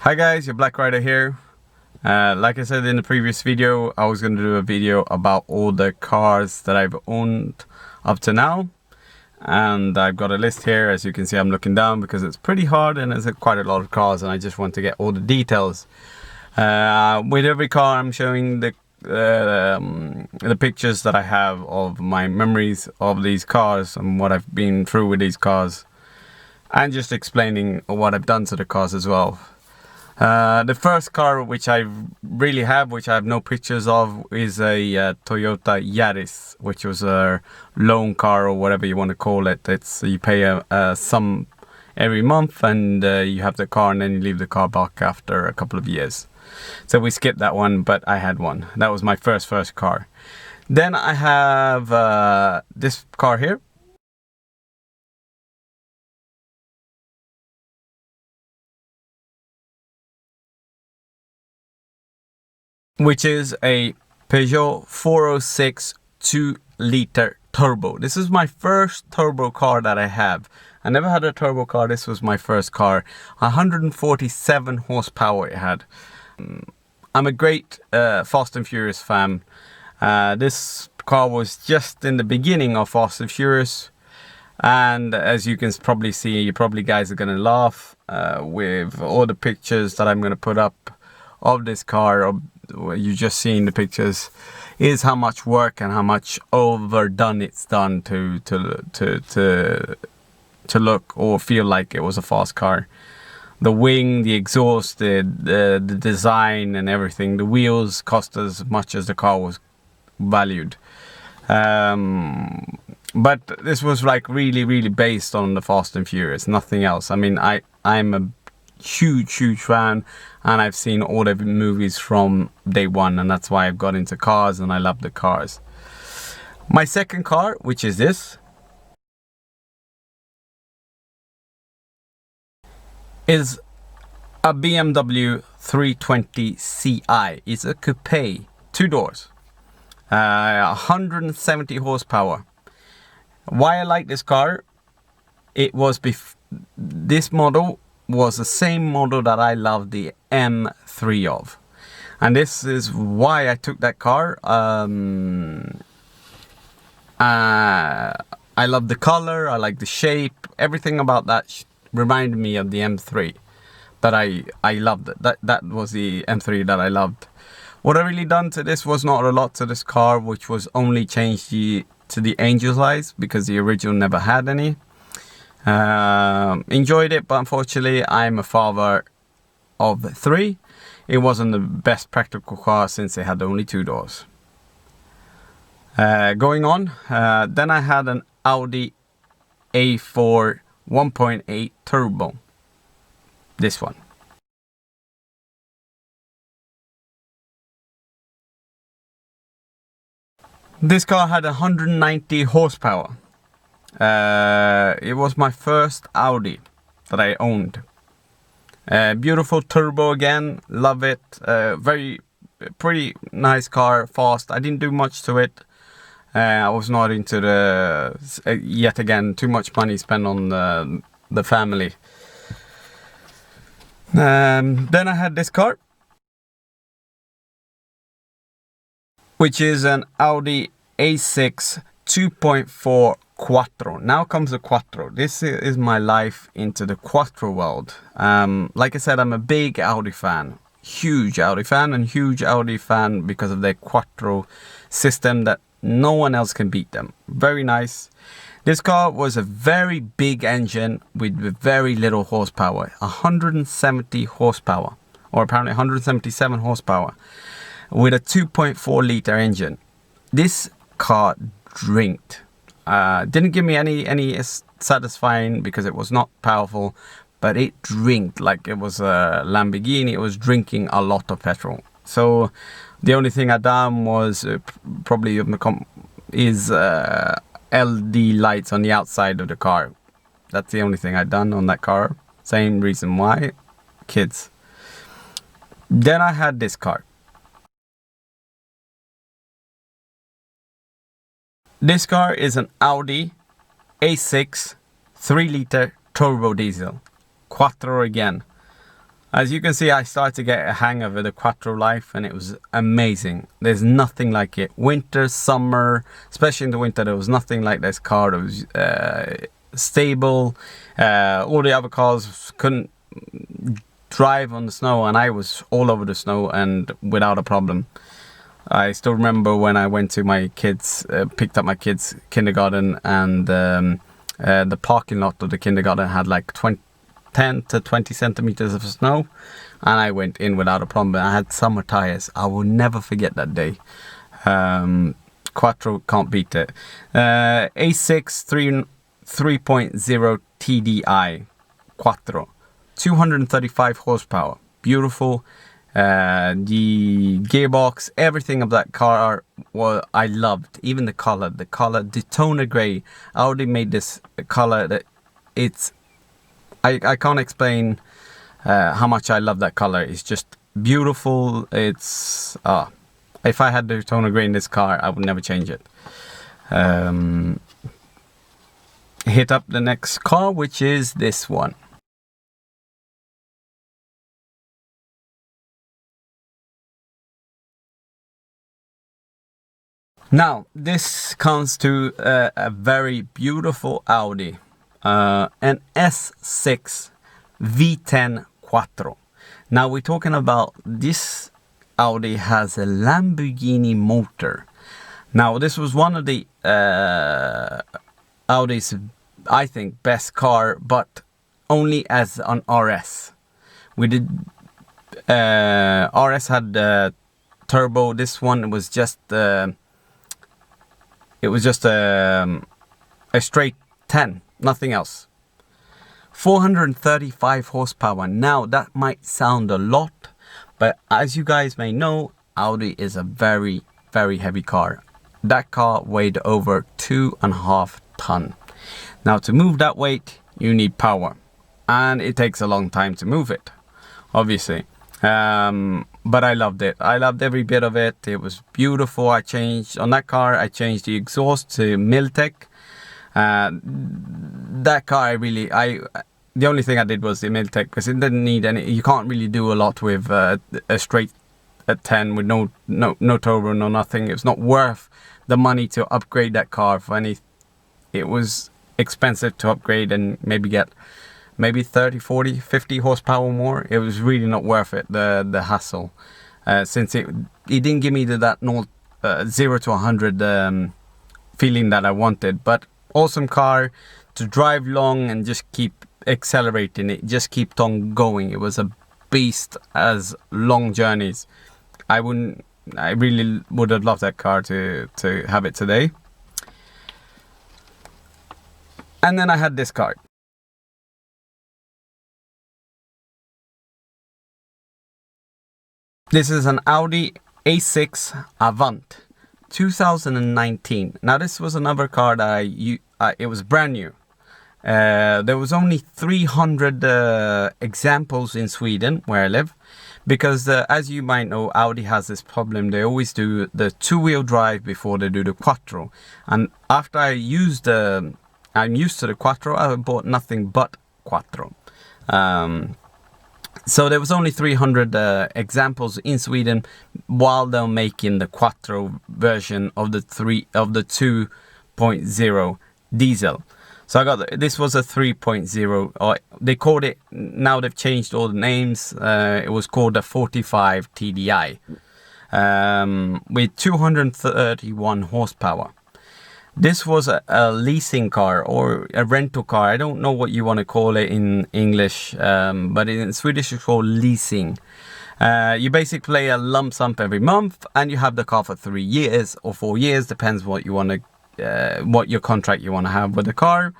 Hi guys, your Black Rider here. Like I said in the previous video, I was going to do a video about all the cars that I've owned up to now. And I've got a list here. As you can see, I'm looking down because it's pretty hard and there's quite a lot of cars and I just want to get all the details. With every car I'm showing the pictures that I have of my memories of these cars and what I've been through with these cars. And just explaining what I've done to the cars as well. The first car which I really have, which I have no pictures of, is a Toyota Yaris, which was a loan car or whatever you want to call it. It's you pay a sum every month and you have the car and then you leave the car back after a couple of years. So we skipped that one, but I had one. That was my first car. Then I have this car here. Which is a Peugeot 406 2-liter turbo. This is my first turbo car that I have. I never had a turbo car. This was my first car. 147 horsepower it had. I'm a great Fast and Furious fan. This car was just in the beginning of Fast and Furious. And as you can probably see, you probably guys are going to laugh with all the pictures that I'm going to put up of this car. You just seen the pictures, is how much work and how much overdone it's done to look or feel like it was a fast car. The wing, the exhaust, the design and everything. The wheels cost as much as the car was valued. But this was like really based on the Fast and Furious, nothing else. I mean, I'm a huge fan, and I've seen all the movies from day one, and that's why I've got into cars and I love the cars. My second car, which is this, is a BMW 320 Ci. It's a coupe, 2 doors, 170 horsepower. Why I like this car, it was this model was the same model that I love the M3 of, and this is why I took that car. I love the color, I like the shape, everything about that reminded me of the M3 that I loved. That was the M3 that I loved. What I really done to this was not a lot to this car, which was only changed to the angel's eyes because the original never had any. Enjoyed it, but unfortunately I'm a father of 3. It wasn't the best practical car since it had only 2 doors. Going on, then I had an Audi A4 1.8 Turbo. This one. This car had 190 horsepower. It was my first Audi that I owned. Beautiful turbo again, love it. Pretty nice car, fast. I didn't do much to it. I was not into the yet again too much money spent on the family. Then I had this car, which is an Audi A6 2.4 Quattro. Now comes the Quattro. This is my life into the Quattro world. Like I said, I'm a big Audi fan. Huge Audi fan, and huge Audi fan because of their Quattro system that no one else can beat them. Very nice. This car was a very big engine with very little horsepower. 170 horsepower, or apparently 177 horsepower, with a 2.4 liter engine. This car drinked. Didn't give me any satisfying because it was not powerful, but it drinked like it was a Lamborghini. It was drinking a lot of petrol. So the only thing I done was probably is LED lights on the outside of the car. That's the only thing I done on that car. Same reason why, kids. Then I had this car. This car is an Audi A6 3-liter turbo diesel. Quattro again. As you can see, I started to get a hang of the Quattro life, and it was amazing. There's nothing like it. Winter, summer, especially in the winter, there was nothing like this car. It was stable. All the other cars couldn't drive on the snow, and I was all over the snow and without a problem. I still remember when I went to my kids, picked up my kids' kindergarten, and the parking lot of the kindergarten had like 10 to 20 centimeters of snow, and I went in without a problem. I had summer tires. I will never forget that day. Quattro can't beat it. A6 3.0 TDI Quattro, 235 horsepower, beautiful. The gearbox, everything of that car, I loved. Even the color, the toner gray. Audi made this color that it's, I can't explain how much I love that color. It's just beautiful. It's if I had the toner gray in this car, I would never change it. Hit up the next car, which is this one. Now, this comes to a very beautiful Audi, an S6 V10 Quattro. Now, we're talking about this Audi has a Lamborghini motor. Now, this was one of the Audi's, I think, best car, but only as an RS. We did RS had turbo. This one was just it was just a straight 10, nothing else. 435 horsepower. Now that might sound a lot, but as you guys may know, Audi is a very, very heavy car. That car weighed over 2.5 tons. Now to move that weight, you need power, and it takes a long time to move it, obviously. But I loved it. I loved every bit of it. It was beautiful. I changed on that car. I changed the exhaust to Miltech. That car, the only thing I did was the Miltech, because it didn't need any. You can't really do a lot with a straight 10 with no turbo, no nothing. It was not worth the money to upgrade that car for any. It was expensive to upgrade and maybe get 30, 40, 50 horsepower more. It was really not worth it, the hassle, since it didn't give me that 0 to 100 feeling that I wanted. But awesome car to drive long and just keep accelerating it, just keep on going. It was a beast as long journeys. I really would have loved that car to have it today. And then I had this car. This is an Audi A6 Avant 2019. Now this was another car that it was brand new. There was only 300 examples in Sweden where I live, because as you might know, Audi has this problem. They always do the two-wheel drive before they do the Quattro, and after I'm used to the Quattro, I bought nothing but Quattro. So there was only 300 examples in Sweden while they're making the Quattro version of the 2.0 diesel. So I got this was a 3.0, or they called it, now they've changed all the names. It was called a 45 TDI with 231 horsepower. This was a leasing car or a rental car. I don't know what you want to call it in English, but in Swedish it's called leasing. You basically pay a lump sum every month, and you have the car for 3 years or 4 years, depends what you want to, what your contract you want to have with the car.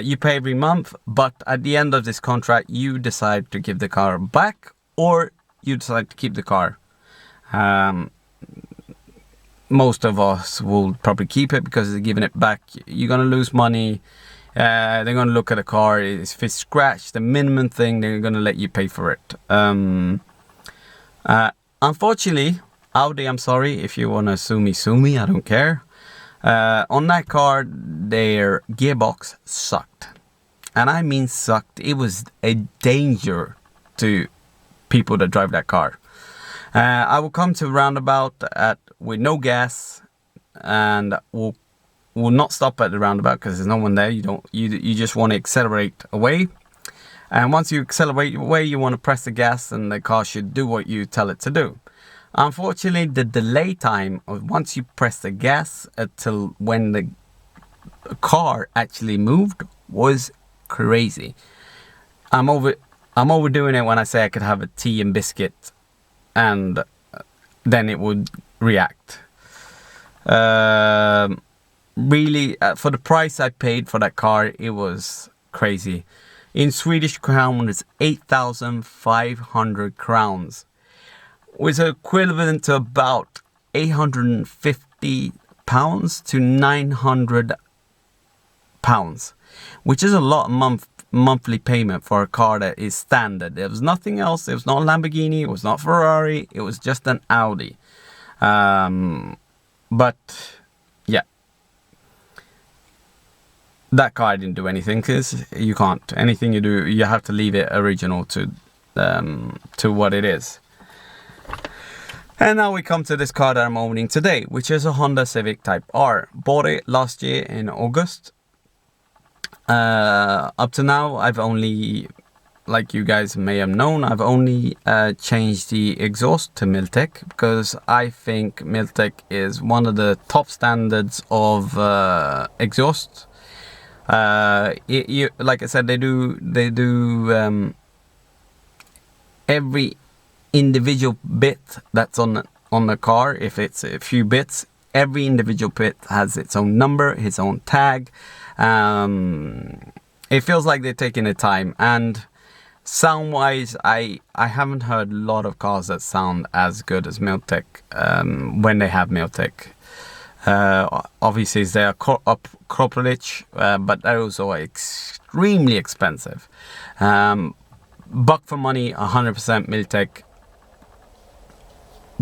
You pay every month, but at the end of this contract, you decide to give the car back, or you decide to keep the car. Most of us will probably keep it, because giving it back, you're going to lose money. They're going to look at the car. If it's scratched, the minimum thing, they're going to let you pay for it. Unfortunately, Audi, I'm sorry, if you want to sue me, I don't care. On that car, their gearbox sucked. And I mean sucked. It was a danger to people that drive that car. I will come to a roundabout with no gas, and will not stop at the roundabout because there's no one there. You just want to accelerate away, and once you accelerate away, you want to press the gas, and the car should do what you tell it to do. Unfortunately, the delay time of once you press the gas until when the car actually moved was crazy. I'm overdoing it when I say I could have a tea and biscuit and then it would react. Really, for the price I paid for that car, it was crazy. In Swedish crown, it's 8,500 crowns, which is equivalent to about 850 pounds to 900 pounds, which is a lot of monthly payment for a car that is standard. There was nothing else. It was not a Lamborghini, it was not Ferrari, it was just an Audi. But yeah, that car didn't do anything, because you can't. Anything you do, you have to leave it original to what it is. And now we come to this car that I'm owning today, which is a Honda Civic Type R. Bought it last year in August. Up to now, I've only, like you guys may have known, I've only changed the exhaust to Miltech, because I think Miltech is one of the top standards of exhaust. Like I said, they do every individual bit that's on the car. If it's a few bits, every individual bit has its own number, its own tag. It feels like they're taking their time, and sound wise, I haven't heard a lot of cars that sound as good as Miltech when they have Miltech. Obviously they are corporate, but they're also extremely expensive. Buck for money, 100% Miltech,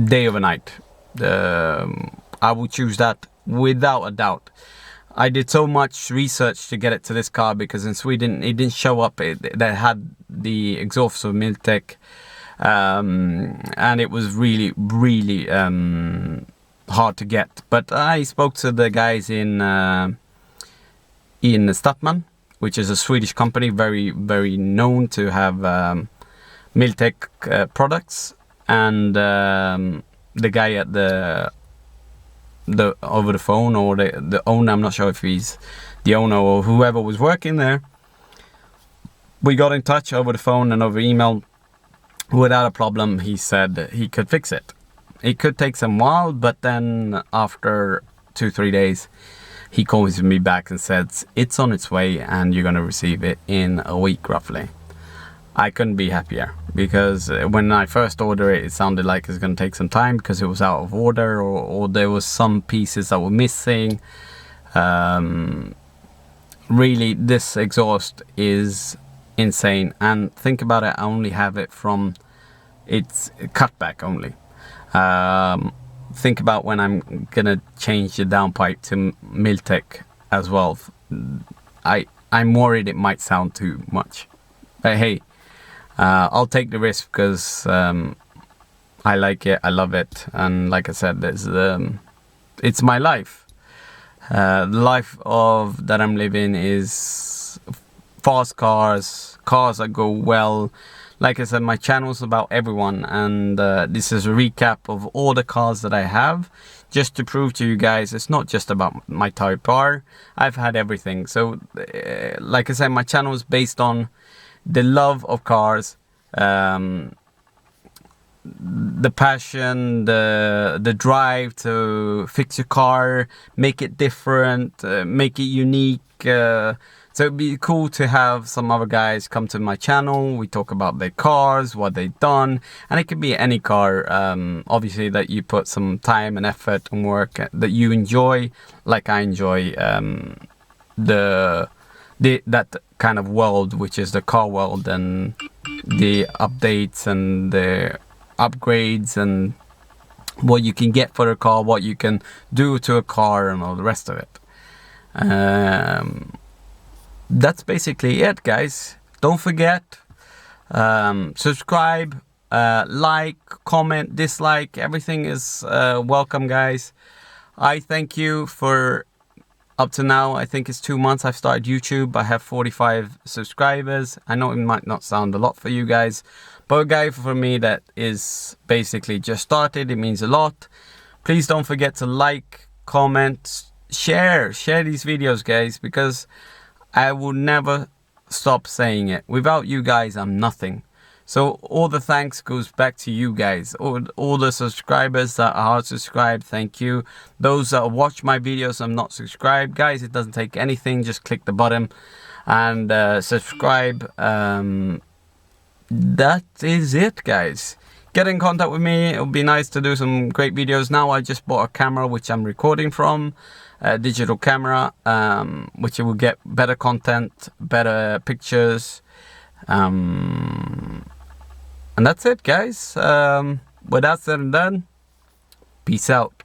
day over night. I would choose that without a doubt. I did so much research to get it to this car, because in Sweden it didn't show up. They had the exhaust of Miltech, and it was really hard to get. But I spoke to the guys in Statman, which is a Swedish company, very known to have Miltech products, and the guy at the over the phone, or the owner, I'm not sure if he's the owner or whoever was working there. We got in touch over the phone and over email without a problem. He said he could fix it. It could take some while, but then after 2-3 days, he calls me back and says it's on its way and you're gonna receive it in a week roughly. I couldn't be happier, because when I first ordered it, it sounded like it's going to take some time because it was out of order, or there was some pieces that were missing. Really, this exhaust is insane. And think about it, I only have it from its cutback only. Think about when I'm going to change the downpipe to Miltech as well. I'm worried it might sound too much. But hey, I'll take the risk, because I like it, I love it, and like I said, it's my life. The life that I'm living is fast cars that go well. Like I said, my channel is about everyone, and this is a recap of all the cars that I have, just to prove to you guys it's not just about my Type R. I've had everything. So like I said, my channel is based on the love of cars, the passion, the drive to fix your car, make it different, make it unique. So it'd be cool to have some other guys come to my channel. We talk about their cars, what they've done, and it could be any car, obviously, that you put some time and effort and work that you enjoy, like I enjoy that kind of world, which is the car world, and the updates and the upgrades and what you can get for a car, what you can do to a car, and all the rest of it. That's basically it, guys. Don't forget, Subscribe, like, comment, dislike, everything is welcome, guys. I thank you for up to now. I think it's 2 months I've started YouTube. I have 45 subscribers. I know it might not sound a lot for you guys, but a guy for me that is basically just started, it means a lot. Please don't forget to like, comment, share these videos, guys, because I will never stop saying it. Without you guys, I'm nothing. So all the thanks goes back to you guys. All the subscribers that are subscribed, thank you. Those that watch my videos and not subscribed, guys, it doesn't take anything. Just click the button and subscribe. That is it, guys. Get in contact with me. It would be nice to do some great videos. Now I just bought a camera which I'm recording from, a digital camera, which will get better content, better pictures. And that's it, guys. With that said and done, peace out.